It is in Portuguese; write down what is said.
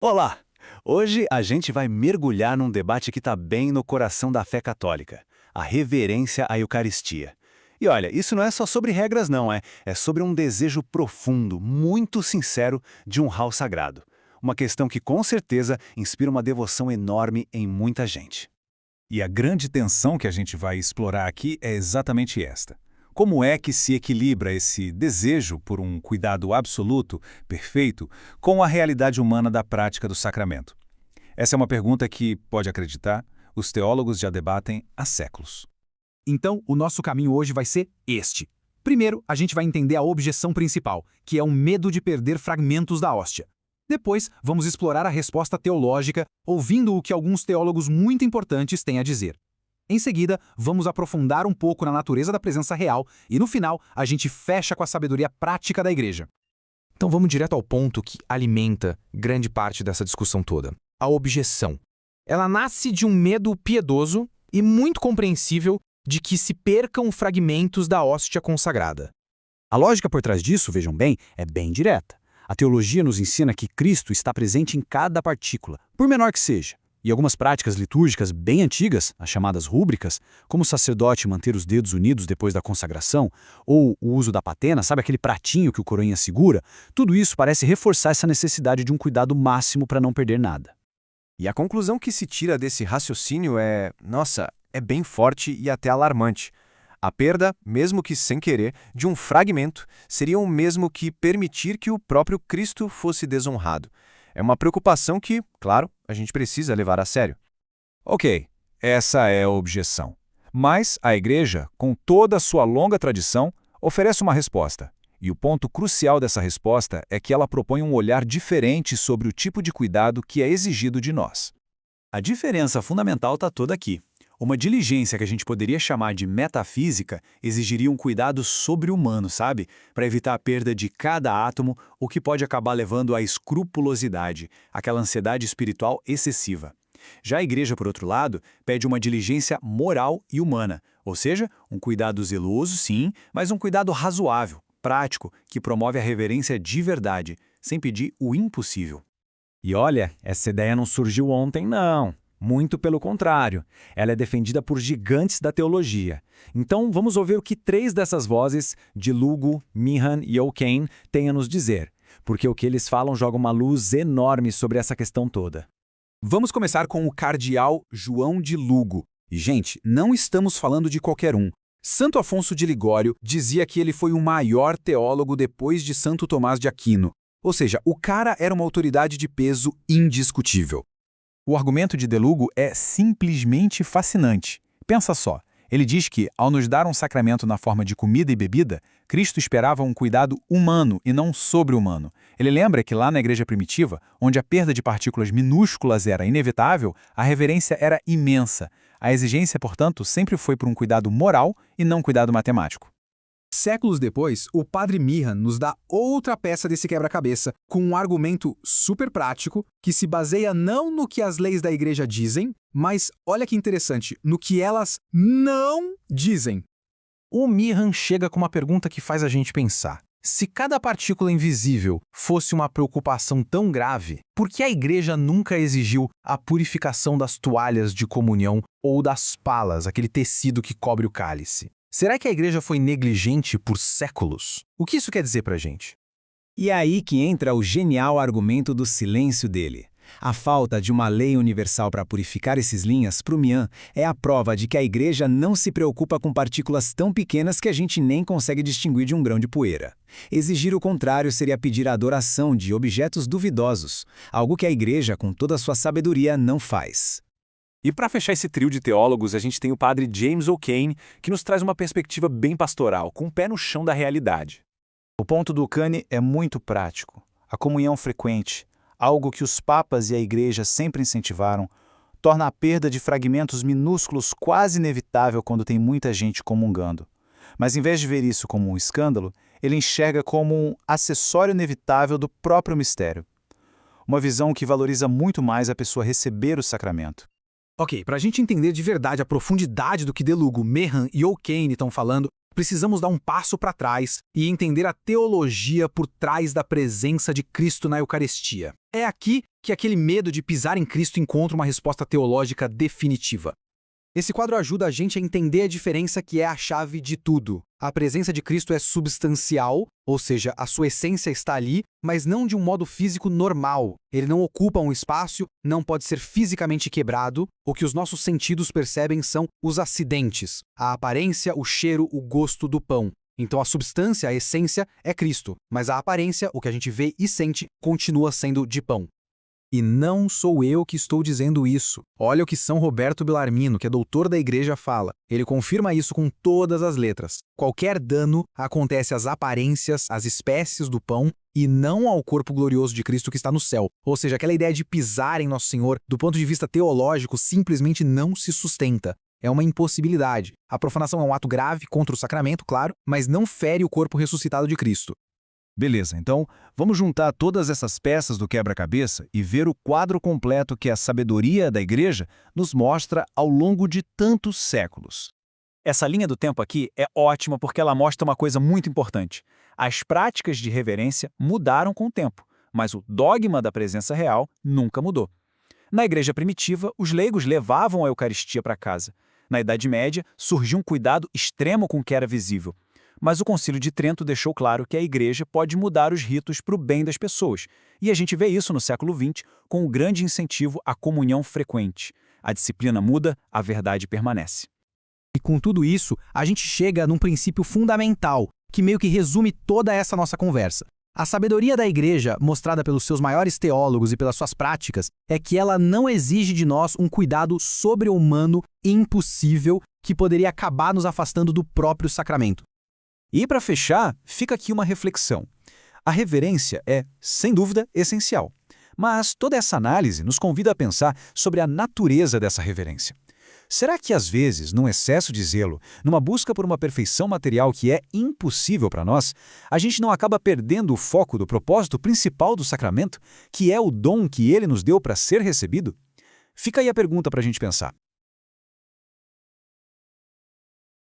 Olá! Hoje a gente vai mergulhar num debate que está bem no coração da fé católica, a reverência à Eucaristia. E olha, isso não é só sobre regras não, é sobre um desejo profundo, muito sincero de honrar o sagrado. Uma questão que com certeza inspira uma devoção enorme em muita gente. E a grande tensão que a gente vai explorar aqui é exatamente esta. Como é que se equilibra esse desejo por um cuidado absoluto, perfeito, com a realidade humana da prática do sacramento? Essa é uma pergunta que, pode acreditar, os teólogos já debatem há séculos. Então, o nosso caminho hoje vai ser este. Primeiro, a gente vai entender a objeção principal, que é o medo de perder fragmentos da hóstia. Depois, vamos explorar a resposta teológica, ouvindo o que alguns teólogos muito importantes têm a dizer. Em seguida, vamos aprofundar um pouco na natureza da presença real e, no final, a gente fecha com a sabedoria prática da Igreja. Então vamos direto ao ponto que alimenta grande parte dessa discussão toda. A objeção. Ela nasce de um medo piedoso e muito compreensível de que se percam fragmentos da hóstia consagrada. A lógica por trás disso, vejam bem, é bem direta. A teologia nos ensina que Cristo está presente em cada partícula, por menor que seja. E algumas práticas litúrgicas bem antigas, as chamadas rúbricas, como o sacerdote manter os dedos unidos depois da consagração, ou o uso da patena, sabe aquele pratinho que o coroinha segura? Tudo isso parece reforçar essa necessidade de um cuidado máximo para não perder nada. E a conclusão que se tira desse raciocínio é bem forte e até alarmante. A perda, mesmo que sem querer, de um fragmento seria o mesmo que permitir que o próprio Cristo fosse desonrado. É uma preocupação que, claro, a gente precisa levar a sério. Ok, essa é a objeção. Mas a Igreja, com toda a sua longa tradição, oferece uma resposta. E o ponto crucial dessa resposta é que ela propõe um olhar diferente sobre o tipo de cuidado que é exigido de nós. A diferença fundamental está toda aqui. Uma diligência que a gente poderia chamar de metafísica exigiria um cuidado sobre-humano, sabe? Para evitar a perda de cada átomo, o que pode acabar levando à escrupulosidade, aquela ansiedade espiritual excessiva. Já a Igreja, por outro lado, pede uma diligência moral e humana, ou seja, um cuidado zeloso, sim, mas um cuidado razoável, prático, que promove a reverência de verdade, sem pedir o impossível. E olha, essa ideia não surgiu ontem, não. Muito pelo contrário, ela é defendida por gigantes da teologia. Então vamos ouvir o que três dessas vozes, de Lugo, Meehan e O'Kane, têm a nos dizer, porque o que eles falam joga uma luz enorme sobre essa questão toda. Vamos começar com o cardeal João de Lugo. E, gente, não estamos falando de qualquer um. Santo Afonso de Ligório dizia que ele foi o maior teólogo depois de Santo Tomás de Aquino. Ou seja, o cara era uma autoridade de peso indiscutível. O argumento de De Lugo é simplesmente fascinante. Pensa só, ele diz que, ao nos dar um sacramento na forma de comida e bebida, Cristo esperava um cuidado humano e não sobre-humano. Ele lembra que lá na igreja primitiva, onde a perda de partículas minúsculas era inevitável, a reverência era imensa. A exigência, portanto, sempre foi por um cuidado moral e não cuidado matemático. Séculos depois, o padre Meehan nos dá outra peça desse quebra-cabeça, com um argumento super prático que se baseia não no que as leis da igreja dizem, mas, olha que interessante, no que elas não dizem. O Meehan chega com uma pergunta que faz a gente pensar. Se cada partícula invisível fosse uma preocupação tão grave, por que a igreja nunca exigiu a purificação das toalhas de comunhão ou das palas, aquele tecido que cobre o cálice? Será que a igreja foi negligente por séculos? O que isso quer dizer pra gente? E é aí que entra o genial argumento do silêncio dele. A falta de uma lei universal para purificar esses linhas, para o Meehan, é a prova de que a Igreja não se preocupa com partículas tão pequenas que a gente nem consegue distinguir de um grão de poeira. Exigir o contrário seria pedir a adoração de objetos duvidosos, algo que a Igreja, com toda a sua sabedoria, não faz. E para fechar esse trio de teólogos, a gente tem o padre James O'Kane, que nos traz uma perspectiva bem pastoral, com o pé no chão da realidade. O ponto do O'Kane é muito prático. A comunhão frequente, algo que os papas e a Igreja sempre incentivaram, torna a perda de fragmentos minúsculos quase inevitável quando tem muita gente comungando. Mas em vez de ver isso como um escândalo, ele enxerga como um acessório inevitável do próprio mistério. Uma visão que valoriza muito mais a pessoa receber o sacramento. Ok, para a gente entender de verdade a profundidade do que De Lugo, Meehan e O'Kane estão falando, Precisamos dar um passo para trás e entender a teologia por trás da presença de Cristo na Eucaristia. É aqui que aquele medo de pisar em Cristo encontra uma resposta teológica definitiva. Esse quadro ajuda a gente a entender a diferença que é a chave de tudo. A presença de Cristo é substancial, ou seja, a sua essência está ali, mas não de um modo físico normal. Ele não ocupa um espaço, não pode ser fisicamente quebrado. O que os nossos sentidos percebem são os acidentes, a aparência, o cheiro, o gosto do pão. Então a substância, a essência, é Cristo, mas a aparência, o que a gente vê e sente, continua sendo de pão. E não sou eu que estou dizendo isso. Olha o que São Roberto Bellarmino, que é doutor da Igreja, fala. Ele confirma isso com todas as letras. Qualquer dano acontece às aparências, às espécies do pão, e não ao corpo glorioso de Cristo que está no céu. Ou seja, aquela ideia de pisar em Nosso Senhor, do ponto de vista teológico, simplesmente não se sustenta. É uma impossibilidade. A profanação é um ato grave contra o sacramento, claro, mas não fere o corpo ressuscitado de Cristo. Beleza, então vamos juntar todas essas peças do quebra-cabeça e ver o quadro completo que a sabedoria da Igreja nos mostra ao longo de tantos séculos. Essa linha do tempo aqui é ótima porque ela mostra uma coisa muito importante. As práticas de reverência mudaram com o tempo, mas o dogma da presença real nunca mudou. Na Igreja primitiva, os leigos levavam a Eucaristia para casa. Na Idade Média, surgiu um cuidado extremo com o que era visível. Mas o Concílio de Trento deixou claro que a Igreja pode mudar os ritos para o bem das pessoas. E a gente vê isso no século XX com o grande incentivo à comunhão frequente. A disciplina muda, a verdade permanece. E com tudo isso, a gente chega num princípio fundamental, que meio que resume toda essa nossa conversa. A sabedoria da Igreja, mostrada pelos seus maiores teólogos e pelas suas práticas, é que ela não exige de nós um cuidado sobre-humano impossível que poderia acabar nos afastando do próprio sacramento. E para fechar, fica aqui uma reflexão. A reverência é, sem dúvida, essencial. Mas toda essa análise nos convida a pensar sobre a natureza dessa reverência. Será que, às vezes, num excesso de zelo, numa busca por uma perfeição material que é impossível para nós, a gente não acaba perdendo o foco do propósito principal do sacramento, que é o dom que ele nos deu para ser recebido? Fica aí a pergunta para a gente pensar.